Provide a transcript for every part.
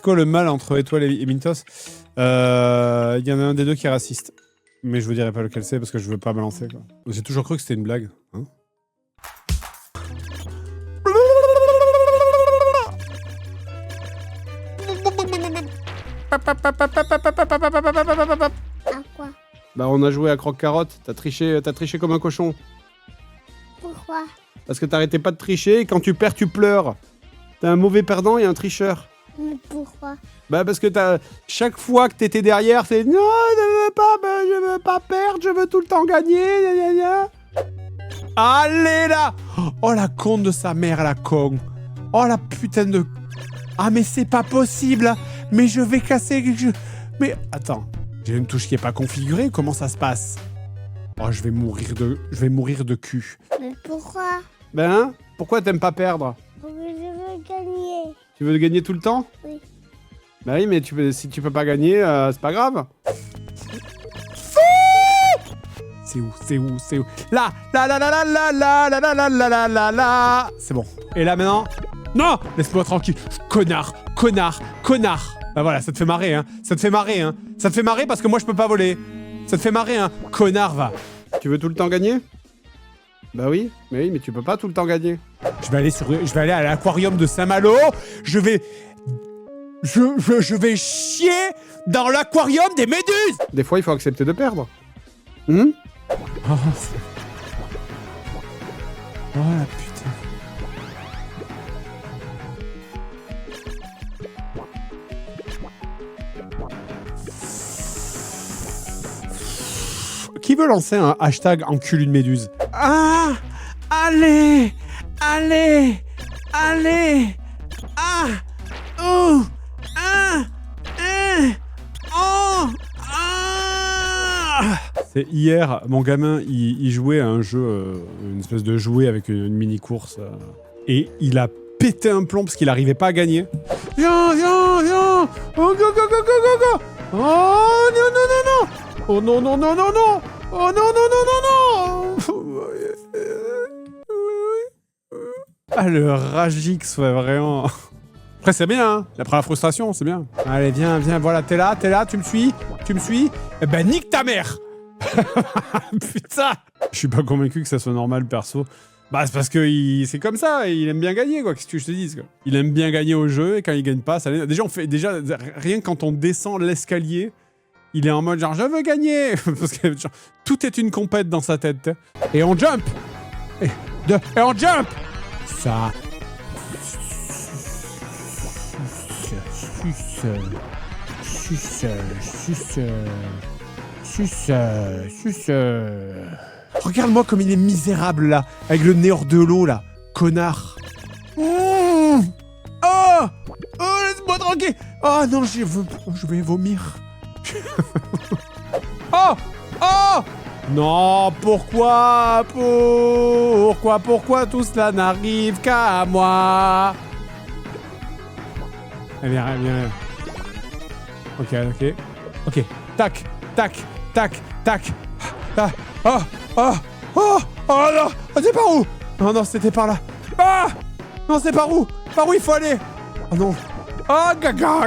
quoi le mal entre Étoile et Mintos? Il y en a un des deux qui est raciste. Mais je vous dirai pas lequel c'est parce que je veux pas balancer, quoi. J'ai toujours cru que c'était une blague. Hein. Quoi? Bah on a joué à croque-carotte, t'as triché comme un cochon. Pourquoi? Parce que t'arrêtais pas de tricher et quand tu perds tu pleures. T'es un mauvais perdant et un tricheur. Mais pourquoi? Bah parce que chaque fois que t'étais derrière, c'est non, je veux pas perdre, je veux tout le temps gagner. Gna, gna, gna. Allez là! Oh la con de sa mère, la con. Oh la putain de... Ah mais c'est pas possible. Mais je vais casser... Mais attends, j'ai une touche qui est pas configurée, comment ça se passe? Oh je vais mourir de cul. Mais pourquoi? Ben, pourquoi t'aimes pas perdre? Parce que je veux gagner. Tu veux gagner tout le temps? Oui. Bah oui, mais si tu peux pas gagner, c'est pas grave. C'est où? Là. C'est bon. Et là maintenant? Non! Laisse-moi tranquille. Connard. Bah voilà, ça te fait marrer, hein. Ça te fait marrer parce que moi je peux pas voler. Ça te fait marrer, hein. Connard, va. Tu veux tout le temps gagner? Bah oui, mais tu peux pas tout le temps gagner. Je vais aller à l'aquarium de Saint-Malo. Je vais chier dans l'aquarium des méduses. Des fois, il faut accepter de perdre. Oh, la putain. Qui veut lancer un hashtag encule une méduse? Ah! Allez! Ah! Oh! Ah! Oh! Ah! C'est hier, mon gamin, il jouait à un jeu, une espèce de jouet avec une mini-course. Et il a pété un plomb parce qu'il n'arrivait pas à gagner. Viens! Oh, go! Oh, non! Oh, non! Oh, non! Ah, le Ragix, ouais, vraiment. Après, c'est bien, hein. Après la frustration, c'est bien. Allez, viens, voilà, t'es là, tu me suis? Eh ben, nique ta mère. Putain. Je suis pas convaincu que ça soit normal, perso. Bah, c'est parce que c'est comme ça, il aime bien gagner, quoi. Qu'est-ce que je te dise, quoi. Il aime bien gagner au jeu, et quand il gagne pas, ça... Déjà, rien que quand on descend l'escalier, il est en mode genre, je veux gagner. Parce que genre, tout est une compète dans sa tête. Et on jump. Et on jump. Ça... Suce. Regarde-moi comme il est misérable, là. Avec le nez hors de l'eau, là. Connard. Oh, laisse-moi tranquille. Oh non, je vais vomir. Oh non, pourquoi tout cela n'arrive qu'à moi? Viens. Ok. Tac. Ah, oh non, c'est par où? Non, c'était par là. Ah, non, c'est par où? Par où il faut aller? Oh non. Oh, gaga,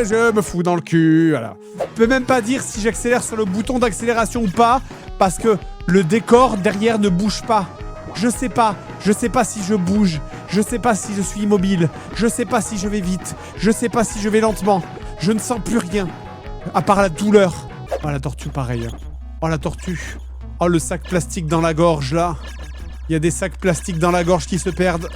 je me fous dans le cul, voilà. Je peux même pas dire si j'accélère sur le bouton d'accélération ou pas, parce que le décor derrière ne bouge pas. Je sais pas si je bouge, je sais pas si je suis immobile, je sais pas si je vais vite, je sais pas si je vais lentement. Je ne sens plus rien, à part la douleur. Oh, la tortue, pareil. Oh, la tortue. Oh, le sac plastique dans la gorge, là. Il y a des sacs plastiques dans la gorge qui se perdent.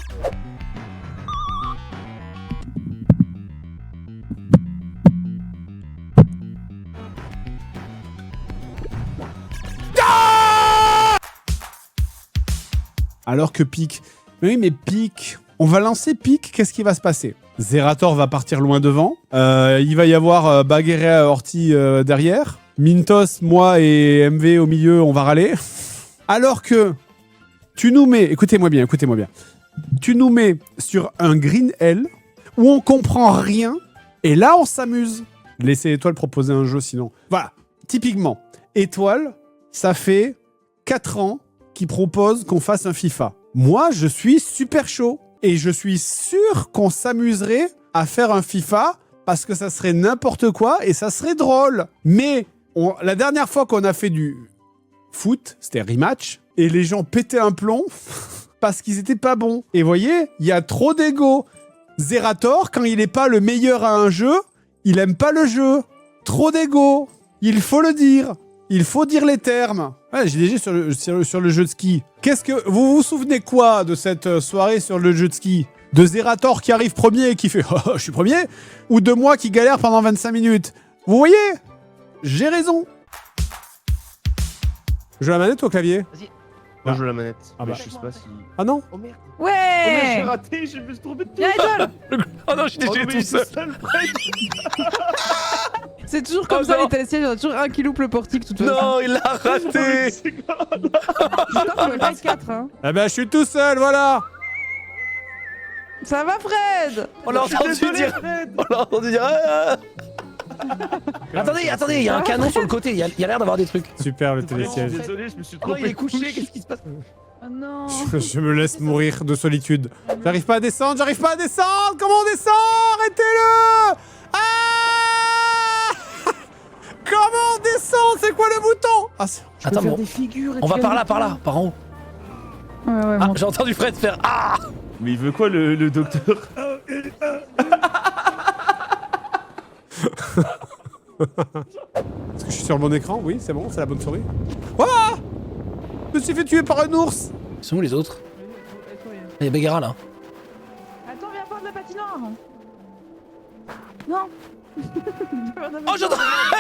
Alors que Pic... Mais oui, mais Pic... On va lancer Pic, qu'est-ce qui va se passer? Zerator va partir loin devant. Il va y avoir Bagueret Orti derrière. Mintos, moi et MV au milieu, on va râler. Alors que tu nous mets... Écoutez-moi bien. Tu nous mets sur un Green L où on comprend rien. Et là, on s'amuse. Laissez Étoile proposer un jeu, sinon... Voilà, typiquement. Étoile, ça fait 4 ans qu'il propose qu'on fasse un FIFA. Moi, je suis super chaud. Et je suis sûr qu'on s'amuserait à faire un FIFA parce que ça serait n'importe quoi et ça serait drôle. Mais la dernière fois qu'on a fait du foot, c'était rematch, et les gens pétaient un plomb parce qu'ils étaient pas bons. Et vous voyez, il y a trop d'ego. Zerator, quand il est pas le meilleur à un jeu, il aime pas le jeu. Trop d'ego. Il faut le dire. Il faut dire les termes. Ouais, j'ai déjà sur le jeu de ski. Qu'est-ce que... Vous vous souvenez quoi de cette soirée sur le jeu de ski? De Zerator qui arrive premier et qui fait « Oh, je suis premier » ou de moi qui galère pendant 25 minutes? Vous voyez? J'ai raison. Je joue à la manette ou au clavier? Vas-y. Ah. Moi je joue la manette. Ah bah. Je sais pas si... Ah non? Oh merde. Ouais. Oh merde, j'ai raté, je me suis trompé de tout. Viens, Idol. Oh non, je suis désolé tout seul. C'est toujours comme Oh ça non. les télésièges, il y en a toujours un qui loupe le portique toute façon. Non, il l'a raté. Putain, on peut pas être 4 hein. Eh ben, je suis tout seul, voilà. Ça va Fred? On l'a entendu dire. On l'a entendu dire. Attendez, attendez, il y a un canon sur le côté, il y a l'air d'avoir des trucs. Super, le Je télésiège. suis désolé, je me suis trompé. Il est couché, qu'est-ce qui se passe? Oh non. Je me laisse mourir de solitude. J'arrive pas à descendre, j'arrive pas à descendre. Comment on descend? Arrêtez-le. Ah. Comment on descend? C'est quoi le bouton? Ah, Attends, bon. On va par là, par en haut. Ouais, Ah, bon. j'ai entendu Fred faire Ah. Mais il veut quoi le docteur? Est-ce que je suis sur le bon écran? Oui, c'est bon, c'est la bonne souris. Ah! Je me suis fait tuer par un ours. Ils sont où les autres? Il y a Begara là. Attends, viens voir de la patinoire. Non. Oh,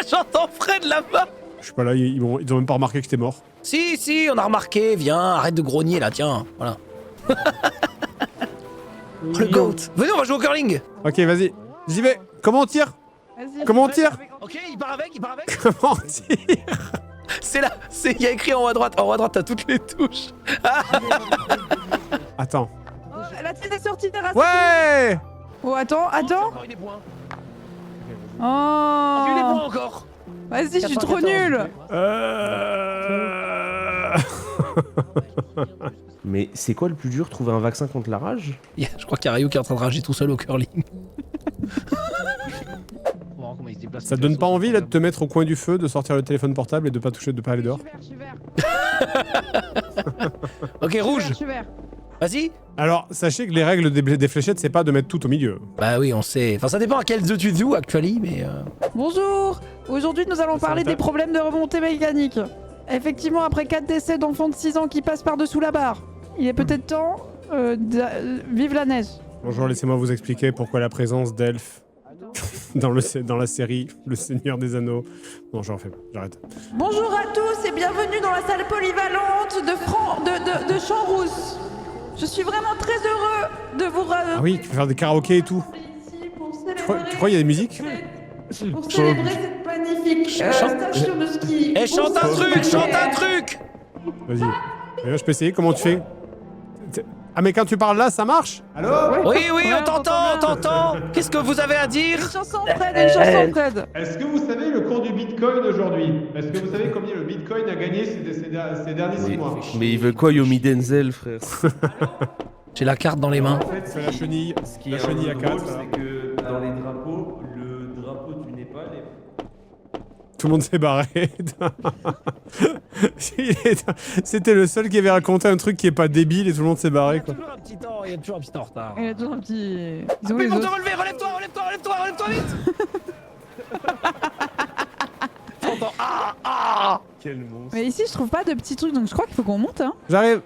j'entends Fred là-bas. Je suis pas là, ils ont même pas remarqué que j'étais mort. Si, on a remarqué, viens, arrête de grogner là, tiens, voilà. Oh, le goat. Venez, on va jouer au curling. Ok, vas-y. J'y vais. Comment on tire? Vas-y. Comment on tire? Ok, il part avec. Comment on tire? C'est là, il y a écrit en haut à droite, t'as toutes les touches. Attends. Oh, la tête est sortie des racines. Ouais! Oh, attends. Encore eu des points. Oh. J'ai eu des points encore. Vas-y, je suis trop 94. nulle. Mais c'est quoi le plus dur? Trouver un vaccin contre la rage? Je crois qu'il y a Ryu qui est en train de rager tout seul au curling. Ça te donne pas envie là de te mettre au coin du feu, de sortir le téléphone portable et de pas toucher, de pas aller dehors? Je suis vert. Ok, rouge. Je suis vert. Vas-y. Alors, sachez que les règles des fléchettes, c'est pas de mettre tout au milieu. Bah oui, on sait. Enfin, ça dépend à quel jeu tu joues, actually, mais... Bonjour. Aujourd'hui, nous allons parler des problèmes de remontée mécanique. Effectivement, après 4 décès d'enfants de 6 ans qui passent par-dessous la barre, il est peut-être temps vive la neige. Bonjour, laissez-moi vous expliquer pourquoi la présence d'elfes dans la série Le Seigneur des Anneaux... Non, j'en fais pas, j'arrête. Bonjour à tous et bienvenue dans la salle polyvalente de Champs-Rousse. Je suis vraiment très heureux de vous Ah oui, tu peux faire des karaokés et tout. ici pour Tu crois qu'il y a des musiques? pour célébrer cette magnifique station de ski. Eh, chante un truc. Vas-y. Je peux essayer, comment tu fais? Ah mais quand tu parles là, ça marche? Allô? Oui, Ouais, on t'entend. Qu'est-ce que vous avez à dire? Une chanson, Fred. Est-ce que vous savez le cours du Bitcoin aujourd'hui? Est-ce que vous savez combien le Bitcoin a gagné ces derniers 6 mois? Mais il veut quoi Yomi Denzel, frère? J'ai la carte dans les mains. En fait, c'est la chenille. Ce qui La est chenille à drôle, 4. c'est que dans les drapeaux, le drapeau du Népal est... Tout le monde s'est barré. C'était le seul qui avait raconté un truc qui est pas débile et tout le monde s'est barré quoi. Il y a toujours un petit temps en retard. Il y a toujours un petit... Ils ont Mais les ils vont te autres. relever, relève-toi vite. T'entends Quel monstre. Mais ici, je trouve pas de petits trucs, donc je crois qu'il faut qu'on monte, hein. J'arrive.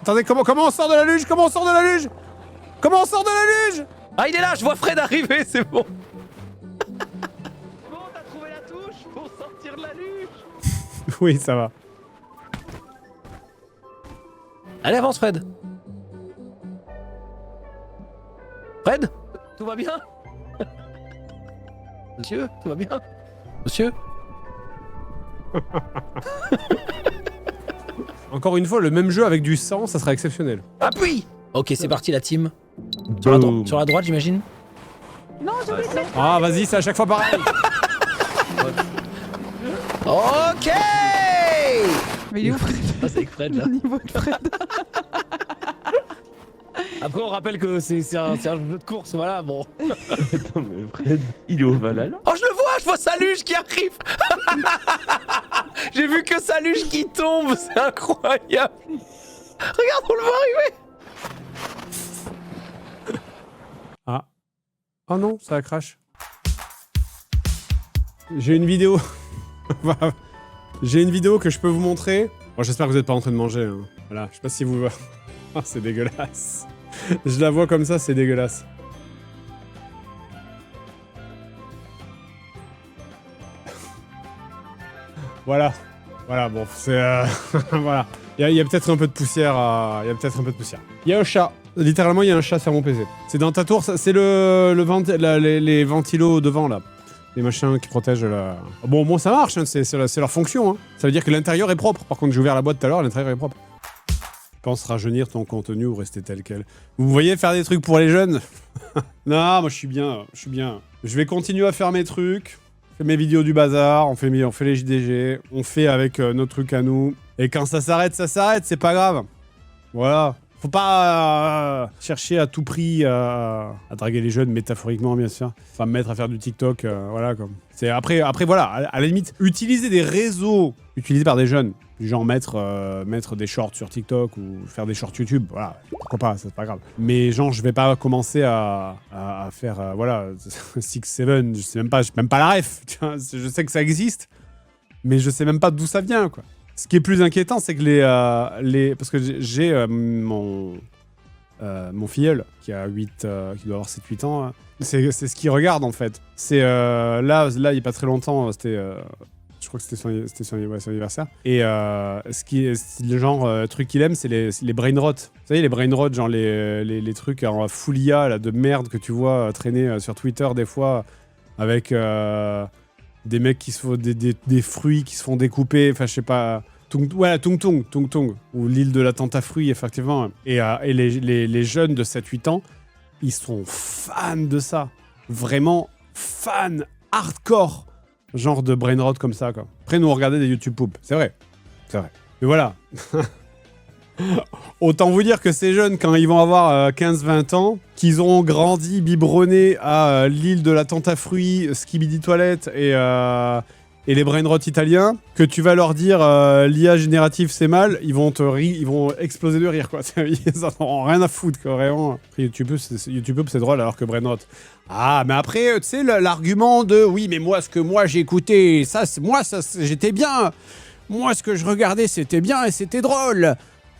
Attendez, comment on sort de la luge? Comment on sort de la luge? Ah, il est là, je vois Fred arriver, c'est bon. Bon, t'as trouvé la touche pour sortir de la luge. Oui, ça va. Allez, avance, Fred. Fred? Tout va bien? Monsieur, tout va bien? Monsieur? Encore une fois, le même jeu avec du sang, ça sera exceptionnel. Appuie! Ok, c'est parti, la team. Boom. Sur la droite, j'imagine? Non, j'ai oublié de mettre... Ah, vas-y, c'est à chaque fois pareil. Ok! Mais il est où, Fred? Ah, c'est avec Fred, là. Le niveau de Fred. Après, on rappelle que c'est un jeu de course, voilà, bon. Attends, mais Fred, il est au Valhalla? Oh, je vois Saluge qui arrive. J'ai vu que Saluge qui tombe, c'est incroyable. Regarde, on le voit arriver. Ah. Oh non, ça a crash. J'ai une vidéo. J'ai une vidéo que je peux vous montrer. Bon, j'espère que vous n'êtes pas en train de manger. Hein. Voilà, je sais pas si vous... Oh, c'est dégueulasse. Je la vois comme ça, c'est dégueulasse. Voilà. Voilà, bon, c'est... voilà. Il y a peut-être un peu de poussière à... Il y a peut-être un peu de poussière. Il y a un chat. Littéralement, il y a un chat sur mon PC. C'est dans ta tour, c'est les ventilos devant, là. Les machins qui protègent la... Bon, au moins, ça marche, hein, c'est leur fonction. Hein. Ça veut dire que l'intérieur est propre. Par contre, j'ai ouvert la boîte tout à l'heure, l'intérieur est propre. Pense rajeunir ton contenu ou rester tel quel. Vous voyez faire des trucs pour les jeunes? Non, moi, je suis bien. Je vais continuer à faire mes trucs. On fait mes vidéos du bazar, on fait les JDG, on fait avec nos trucs à nous. Et quand ça s'arrête, c'est pas grave. Voilà. Faut pas chercher à tout prix à draguer les jeunes, métaphoriquement bien sûr. Enfin, me mettre à faire du TikTok, voilà comme. C'est après voilà, à la limite, utiliser des réseaux utilisés par des jeunes, du genre mettre des shorts sur TikTok ou faire des shorts YouTube, voilà, pourquoi pas, c'est pas grave. Mais genre, je vais pas commencer à faire, voilà, 6-7, je sais même pas la ref, tu vois, je sais que ça existe, mais je sais même pas d'où ça vient, quoi. Ce qui est plus inquiétant, c'est que parce que j'ai mon filleul qui a qui doit avoir 7-8 ans, hein. C'est ce qu'il regarde en fait. C'est là il y a pas très longtemps, c'était je crois que c'était son anniversaire. Et le genre truc qu'il aime, c'est les brain rot. Vous savez, les brain rot, genre les trucs en full IA là, de merde que tu vois traîner sur Twitter des fois avec des mecs qui se font des fruits qui se font découper, enfin je sais pas, Tung Tung, ou l'île de la tente à fruits, effectivement. Et les jeunes de 7-8 ans, ils sont fans de ça. Vraiment fans hardcore, genre de brain rot comme ça, quoi. Après, nous, on regardait des YouTube poop, c'est vrai. Mais voilà. Autant vous dire que ces jeunes, quand ils vont avoir 15-20 ans, qu'ils auront grandi, biberonnés à l'île de la tente à fruits, Skibidi Toilette et les brain rot italiens, que tu vas leur dire l'IA générative c'est mal, ils vont exploser de rire, quoi. Ils en auront rien à foutre, quoi, vraiment. YouTube c'est drôle alors que brain rot. Ah, mais après, tu sais, l'argument de oui, mais moi, ce que moi j'ai écouté, j'étais bien. Moi, ce que je regardais, c'était bien et c'était drôle.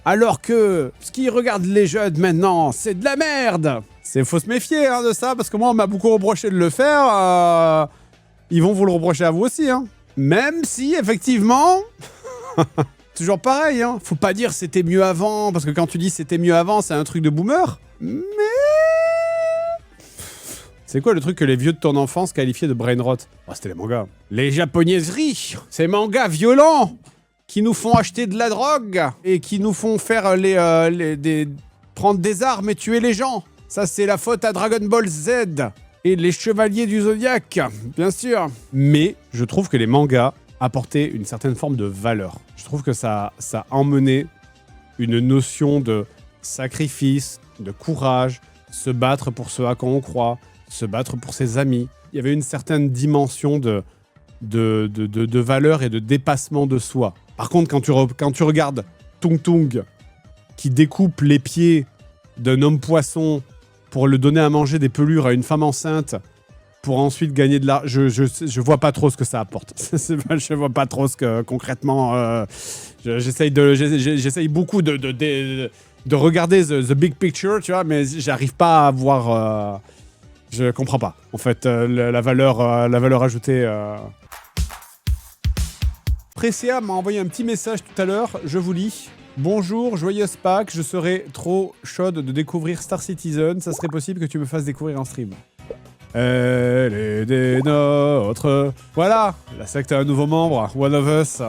Alors que ce qu'ils regardent les jeunes maintenant, c'est de la merde. Faut se méfier hein, de ça, parce que moi, on m'a beaucoup reproché de le faire. Ils vont vous le reprocher à vous aussi. Hein. Même si, effectivement, toujours pareil. Hein. Faut pas dire c'était mieux avant, parce que quand tu dis c'était mieux avant, c'est un truc de boomer. Mais... C'est quoi le truc que les vieux de ton enfance qualifiaient de brain rot? Oh, c'était les mangas. Les japonaiseries, ces mangas violents qui nous font acheter de la drogue et qui nous font faire prendre des armes et tuer les gens. Ça, c'est la faute à Dragon Ball Z et les Chevaliers du Zodiaque, bien sûr. Mais je trouve que les mangas apportaient une certaine forme de valeur. Je trouve que ça emmenait une notion de sacrifice, de courage, se battre pour ce à quoi on croit, se battre pour ses amis. Il y avait une certaine dimension de valeur et de dépassement de soi. Par contre, quand tu regardes Tung Tung qui découpe les pieds d'un homme poisson pour le donner à manger des pelures à une femme enceinte pour ensuite gagner de l'argent, je vois pas trop ce que ça apporte. Je vois pas trop ce que concrètement. J'essaye beaucoup de regarder the big picture, tu vois, mais j'arrive pas à voir. Je comprends pas. En fait, la valeur ajoutée. Pressia m'a envoyé un petit message tout à l'heure, je vous lis. Bonjour, joyeuse Pâques, je serais trop chaude de découvrir Star Citizen, ça serait possible que tu me fasses découvrir en stream. Elle est des nôtres. Voilà, la secte a un nouveau membre, One of Us.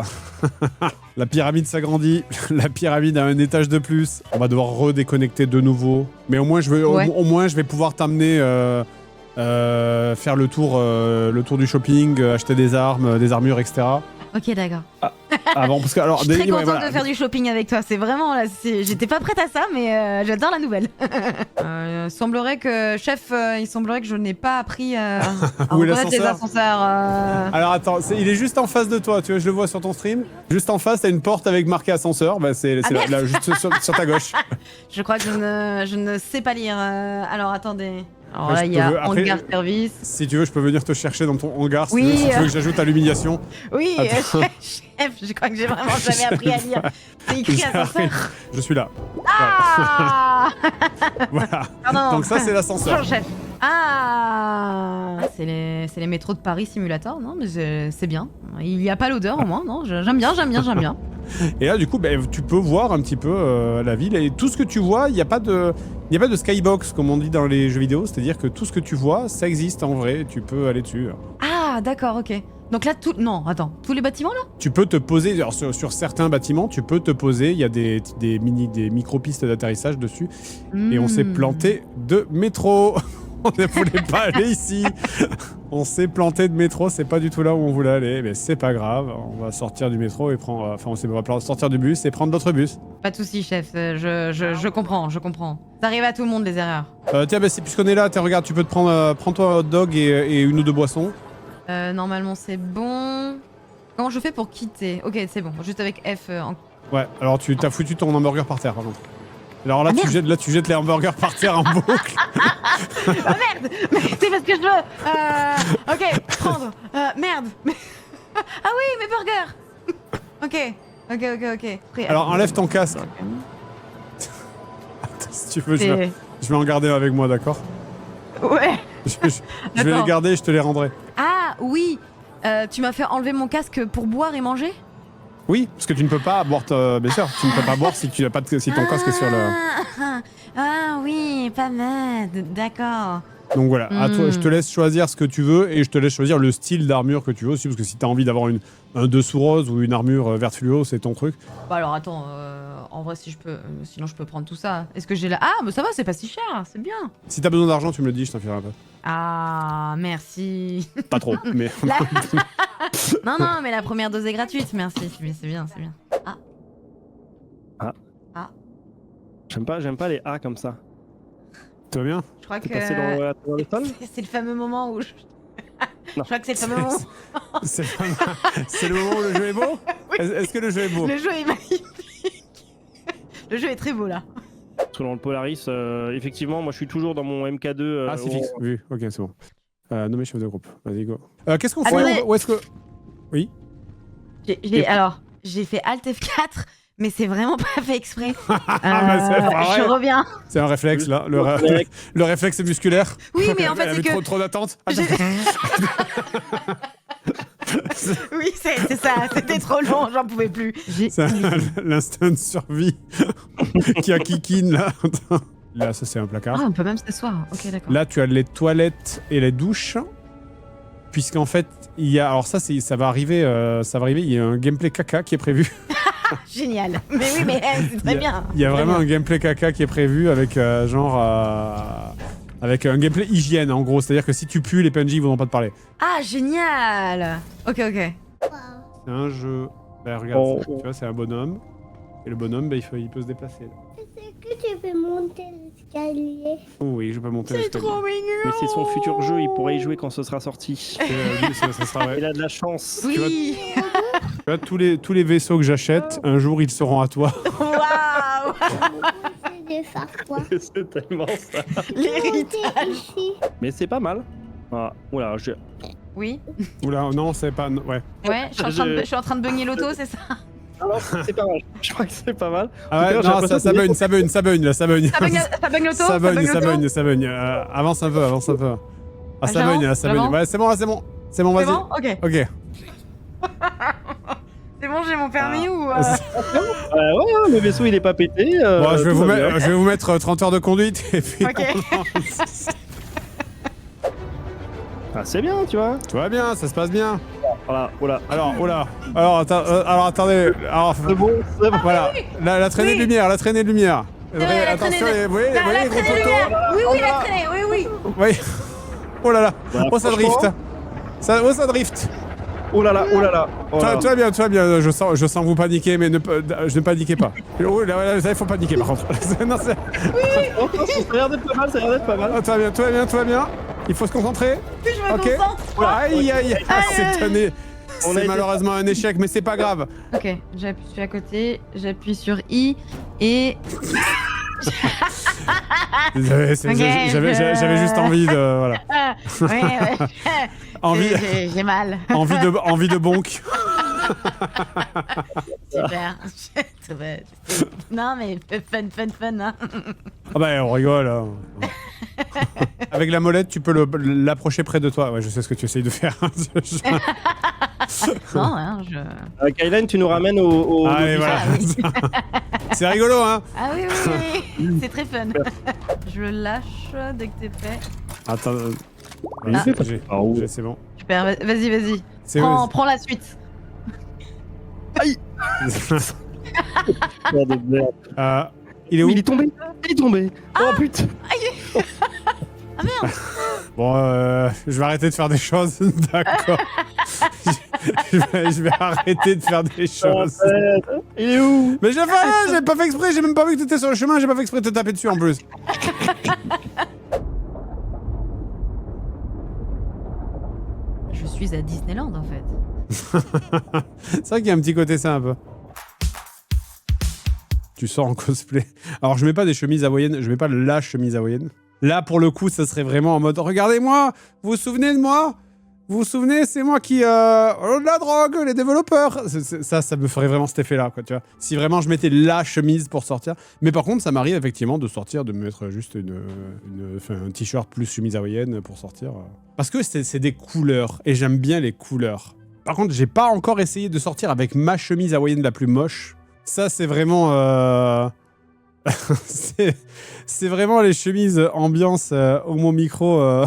La pyramide s'agrandit, la pyramide a un étage de plus. On va devoir redéconnecter de nouveau. Mais au moins, je vais pouvoir t'amener faire le tour du shopping, acheter des armes, des armures, etc. Ok, d'accord. Ah, avant, parce que alors, Je suis très ouais, contente voilà. de faire du shopping avec toi. C'est vraiment là. J'étais pas prête à ça, mais j'adore la nouvelle. Semblerait que, chef, il semblerait que je n'ai pas appris à Où est reconnaître les l'ascenseur ascenseurs. Alors attends, il est juste en face de toi, tu vois, je le vois sur ton stream. Juste en face, t'as une porte avec marqué ascenseur, bah c'est là, juste sur ta gauche. Je crois que je ne sais pas lire. Alors attendez. Alors Ouais, là, je il y peux- a après- hangar service. Si tu veux, je peux venir te chercher dans ton hangar, si, Oui, tu veux que j'ajoute à l'humiliation. Oui, Attends. chef, je crois que j'ai vraiment jamais appris à lire. C'est écrit ascenseur. Je suis là. Ah Voilà. Pardon. Donc ça, c'est l'ascenseur. Bonjour, chef. Ah, c'est les métros de Paris Simulator, non? Mais c'est bien. Il n'y a pas l'odeur au moins, non? J'aime bien. Et là, du coup, bah, tu peux voir un petit peu la ville. Et tout ce que tu vois, il n'y a pas de skybox, comme on dit dans les jeux vidéo. C'est-à-dire que tout ce que tu vois, ça existe en vrai. Tu peux aller dessus. Ah, d'accord, ok. Donc là, non, attends, tous les bâtiments là? Tu peux te poser, alors sur certains bâtiments, tu peux te poser. Il y a des micro-pistes d'atterrissage dessus. Et on s'est planté de métro. On ne voulait pas aller ici. On s'est planté de métro, c'est pas du tout là où on voulait aller, mais c'est pas grave. On va sortir du métro et prendre. Enfin, on va sortir du bus et prendre d'autres bus. Pas de soucis, chef, je comprends. Ça arrive à tout le monde, les erreurs. Tiens, bah, puisqu'on est là, regarde, tu peux te prendre. Prends-toi un hot dog et une ou deux boissons. Normalement, c'est bon. Comment je fais pour quitter? Ok, c'est bon, juste avec F en... Ouais, alors tu t'as foutu ton hamburger par terre, par contre. Alors là, Ah, tu jettes les hamburgers par terre en boucle. Oh merde! Mais c'est parce que je veux... Ok, prendre. Merde. Ah oui, mes burgers. Ok. Prêt. Alors enlève ton casque. Attends, si tu veux, je vais en garder avec moi, d'accord? Ouais. Je vais les D'accord. garder et je te les rendrai. Ah oui. Tu m'as fait enlever mon casque pour boire et manger? Oui, parce que tu ne peux pas boire, bien sûr, tu ne peux pas boire si tu n'as pas si ton casque est sur le. Ah oui, pas mal. D'accord. Donc voilà, à toi, je te laisse choisir ce que tu veux et je te laisse choisir le style d'armure que tu veux aussi, parce que si tu as envie d'avoir un dessous rose ou une armure verte fluo, c'est ton truc. Bah alors attends, en vrai si je peux, sinon je peux prendre tout ça. Est-ce que j'ai la... Ah mais ça va, c'est pas si cher, c'est bien. Si t'as besoin d'argent, tu me le dis, je t'en filerai un peu. Ah merci. Pas trop, mais. Non mais la première dose est gratuite, merci. C'est bien. J'aime pas les A comme ça. Tout va bien? Je crois T'es que passé dans le sol? c'est le fameux moment où je Non. crois que c'est le fameux moment. C'est le moment où le jeu est beau? Est-ce que le jeu est beau? Le jeu est magnifique. Le jeu est très beau là. Parce que dans le Polaris, effectivement, moi je suis toujours dans mon MK2. Ah, c'est fixe, oui, ok, c'est bon. Nommé chef de groupe, vas-y, go. Qu'est-ce qu'on Attendez. fait? Où est-ce que. Oui? Alors, j'ai fait Alt F4, mais c'est vraiment pas fait exprès. Bah, c'est pas vrai. Je reviens. C'est un réflexe, là, le réflexe musculaire. Oui, mais en fait, Elle c'est avait que... trop d'attente. j'ai- Oui, c'est ça, c'était trop long, j'en pouvais plus. C'est l'instinct de survie qui a kikine, là. Là, ça, c'est un placard. Ah, on peut même s'asseoir. Ok, d'accord. Là, tu as les toilettes et les douches. Puisqu'en fait, il y a. Alors, ça va arriver. Il y a un gameplay caca qui est prévu. Génial. Mais oui, mais c'est très bien. Il y a Très vraiment bien. un gameplay caca qui est prévu avec avec un gameplay hygiène en gros. C'est-à-dire que si tu pues, les PNJ ils vont pas te parler. Ah, génial. Ok. Wow. C'est un jeu. Bah, regarde, Oh. ça, tu vois, c'est un bonhomme. Et le bonhomme, bah, il peut se déplacer. Est-ce que tu peux monter l'escalier? Oh oui, je peux monter. C'est l'escalier. trop mignon. Mais c'est son futur jeu, il pourrait y jouer quand ce sera sorti. Lui, ça sera, ouais. Il a de la chance. Oui. Tu vois, tous les vaisseaux que j'achète, un jour ils seront à toi. Waouh. C'est de faire quoi? C'est tellement ça. L'héritage. Ici. Mais c'est pas mal. Ah, oula, Oui. Oula, non, c'est pas. Ouais. Ouais, je suis en train de bugner l'auto, c'est ça. Ah non, c'est pas mal. Je crois que c'est pas mal. Ah ouais, D'ailleurs, j'ai non, l'impression ça que- bug, ça bug, là, ça bug. Ça bug l'auto. Ça bug. Avance un peu. Ah, ça j'avance, bug, là, ça bug. j'avance. Ouais, c'est bon, là, c'est bon. C'est bon, C'est vas-y. bon. Ok. Ok. C'est bon, j'ai mon permis ou Ouais, le vaisseau il est pas pété. Bon, je vais tout va bien. je vais vous mettre 30 heures de conduite et puis. Ok. Ah, c'est bien, tu vois. Tout va bien, ça se passe bien. Voilà, voilà. Alors, oula. Alors, attendez. Alors, C'est bon, c'est bon. voilà. La traînée de lumière, la traînée de lumière. la Attention, traînée de- vous voyez les gros poteaux? Oui, la traînée, oui. Oui. Oh là là. Voilà, Oh, ça drift. franchement. Ça drift. Oh là là, oh là là. Oh là là. Tout va bien, je sens vous paniquer, mais ne paniquez pas. Oh là, il faut paniquer par contre. Non, c'est... Oh, ça a l'air d'être pas mal, ça a l'air d'être pas mal. Ah, tout va bien. Il faut se concentrer. Je me Ok. concentre. Aïe, c'est On a c'est été- malheureusement un échec, mais c'est pas grave. Ok, j'appuie à côté, j'appuie sur I et... Désolé, j'avais juste envie de... Voilà. Ouais. Envie, J'ai mal. envie de bonk. Super. Non mais fun. Hein. Ah bah on rigole. Hein. Avec la molette, tu peux l'approcher près de toi. Ouais, je sais ce que tu essayes de faire. Non, hein, je... Kylan, tu nous ramènes au... Allez, voilà. C'est rigolo, hein. Ah oui, c'est très fun. Je le lâche dès que t'es prêt. Attends. Ah. C'est bon. Super, vas-y. C'est Prends la suite. Merde de merde. il est où? Il est tombé. Oh putain. Ah merde. Bon, je vais arrêter de faire des choses. D'accord. je vais arrêter de faire des choses. Il est où? Mais j'ai fait rien, j'ai pas fait exprès, j'ai même pas vu que t'étais sur le chemin, j'ai pas fait exprès de te taper dessus en plus. Je suis à Disneyland en fait. C'est vrai qu'il y a un petit côté ça un peu. Tu sors en cosplay. Alors je mets pas des chemises hawaïennes, je mets pas la chemise hawaïenne. Là pour le coup ça serait vraiment en mode regardez-moi, vous vous souvenez de moi? Vous vous souvenez, c'est moi qui... la drogue, les développeurs. Ça me ferait vraiment cet effet-là, quoi, tu vois. Si vraiment je mettais la chemise pour sortir. Mais par contre, ça m'arrive effectivement de sortir, de me mettre juste un t-shirt plus chemise hawaïenne pour sortir. Parce que c'est des couleurs, et j'aime bien les couleurs. Par contre, j'ai pas encore essayé de sortir avec ma chemise hawaïenne la plus moche. Ça, c'est vraiment... c'est vraiment les chemises ambiance homo micro...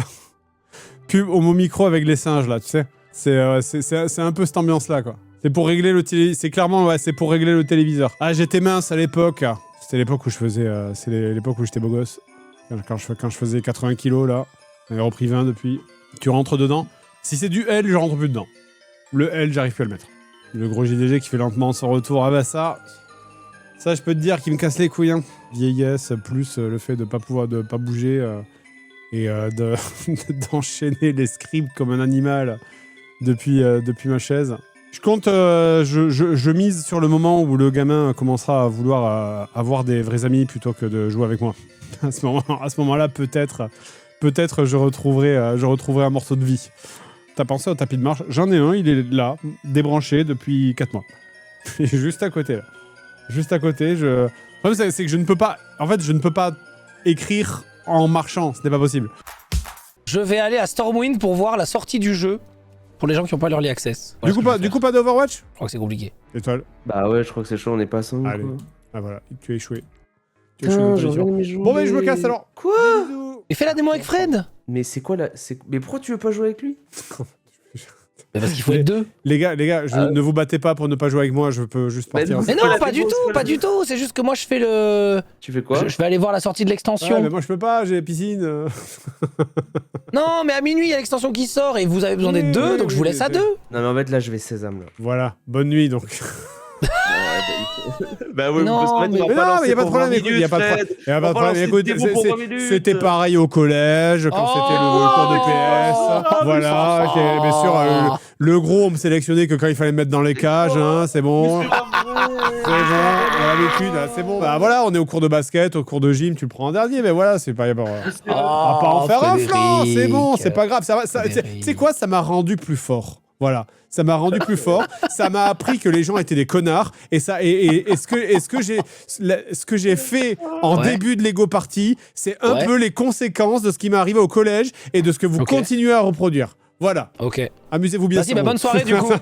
pub homo micro avec les singes là, tu sais. C'est un peu cette ambiance là quoi. C'est pour régler le c'est clairement ouais, c'est pour régler le téléviseur. Ah, j'étais mince à l'époque. C'était l'époque où je faisais c'est l'époque où j'étais beau gosse. Quand je faisais 80 kilos là, j'avais repris 20 depuis. Tu rentres dedans. Si c'est du L, je rentre plus dedans. Le L, j'arrive plus à le mettre. Le gros JDG qui fait lentement son retour. Ah bah ça je peux te dire qu'il me casse les couilles hein. Vieillesse plus le fait de pas bouger et d'enchaîner les scripts comme un animal depuis ma chaise. Je compte, je mise sur le moment où le gamin commencera à vouloir avoir des vrais amis plutôt que de jouer avec moi. À ce moment-là, peut-être je retrouverai un morceau de vie. T'as pensé au tapis de marche? J'en ai un, il est là, débranché depuis 4 mois. Il est juste à côté, là. Juste à côté, Le problème, c'est que je ne peux pas... En fait, je ne peux pas écrire en marchant, ce n'est pas possible. Je vais aller à Stormwind pour voir la sortie du jeu pour les gens qui n'ont pas l'early access. Voilà Du coup, pas d'Overwatch? Je crois que c'est compliqué. Étoile. Bah ouais, je crois que c'est chaud, on est pas sans. Allez. Quoi. Ah voilà, tu as échoué. Putain, j'ai envie de m'y jouer. Bon, mais je me casse alors. Quoi? Bisous. Et fais la démo avec Fred. Mais c'est quoi là? Mais pourquoi tu veux pas jouer avec lui? Mais parce qu'il faut être deux. Les gars, ne vous battez pas pour ne pas jouer avec moi, je peux juste partir. Mais Mais non, pas du tout, pas du tout. C'est juste que moi je fais le... Tu fais quoi? Je vais aller voir la sortie de l'extension. Ouais, mais moi je peux pas, j'ai piscine. Non, mais à minuit il y a l'extension qui sort et vous avez besoin d'être deux, donc je vous laisse à deux. Non mais en fait là je vais Sésame là. Voilà, bonne nuit donc. Bah ouais, Non, parce qu'en fait, mais- on va Mais pas non, lancer mais y a pas de pour problème, 20 écoute, y a minutes, pas de Fred. problème. Y a pas de On va problème, lancer écoute, des démos pour 20 minutes. c'était pareil au collège, quand c'était le cours de PS. Voilà, ok, bien sûr, le gros, on me sélectionnait que quand il fallait me mettre dans les cages, hein, c'est bon. C'est bon, on a l'habitude, hein, c'est bon. Bah voilà, on est au cours de basket, au cours de gym, tu le prends en dernier, mais voilà, c'est pas... On va pas en faire un flanc, c'est bon, c'est pas grave. Tu sais quoi, ça m'a rendu plus fort. Voilà, ça m'a rendu plus fort. Ça m'a appris que les gens étaient des connards. Et ce que j'ai fait en début de Lego Party, c'est un peu les conséquences de ce qui m'est arrivé au collège et de ce que vous continuez à reproduire. Voilà. Ok. Amusez-vous bien. Vas-y, bah bonne soirée du coup.